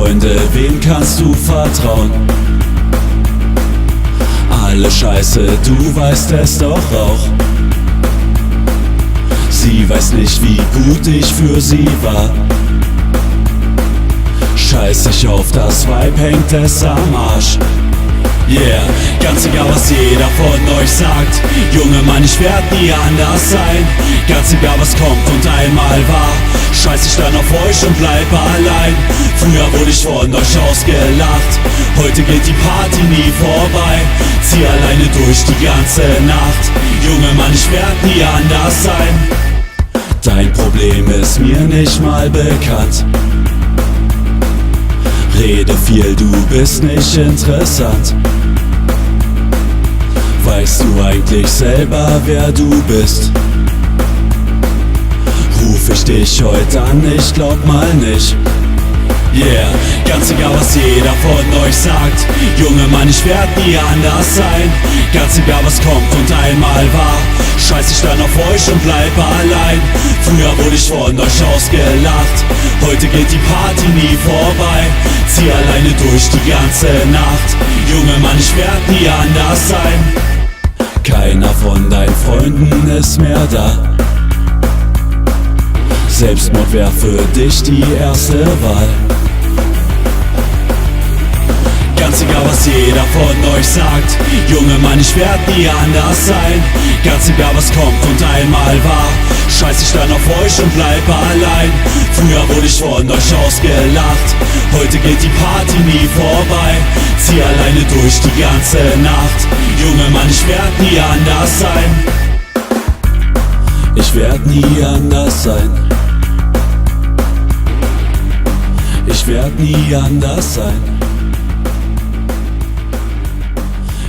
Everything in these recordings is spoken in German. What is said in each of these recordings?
Freunde, wem kannst du vertrauen? Alle Scheiße, du weißt es doch auch. Sie weiß nicht, wie gut ich für sie war. Scheiß ich auf das Weib, hängt es am Arsch. Yeah, ganz egal was jeder von euch sagt. Junge Mann, ich werd nie anders sein. Ganz egal was kommt und einmal war, scheiß ich dann auf euch und bleib allein. Früher wurde ich von euch ausgelacht, heute geht die Party nie vorbei. Zieh alleine durch die ganze Nacht. Junge Mann, ich werd nie anders sein. Dein Problem ist mir nicht mal bekannt. Rede viel, du bist nicht interessant. Weißt du eigentlich selber, wer du bist? Ruf ich dich heute an, ich glaub mal nicht. Yeah, ganz egal was jeder von euch sagt. Junge Mann, ich werd nie anders sein. Ganz egal was kommt und einmal war, scheiß ich dann auf euch und bleib allein. Früher wurde ich von euch ausgelacht, heute geht die Party nie vorbei. Zieh alleine durch die ganze Nacht. Junge Mann, ich werd nie anders sein. Keiner von deinen Freunden ist mehr da. Selbstmord wär für dich die erste Wahl. Ganz egal was jeder von euch sagt. Junge Mann, ich werd nie anders sein. Ganz egal was kommt und einmal war, scheiß ich dann auf euch und bleib allein. Früher wurde ich von euch ausgelacht, heute geht die Party nie vorbei. Zieh alleine durch die ganze Nacht. Junge Mann, ich werd nie anders sein. Ich werd nie anders sein. Ich werd nie anders sein.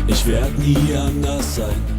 Ich werd nie anders sein.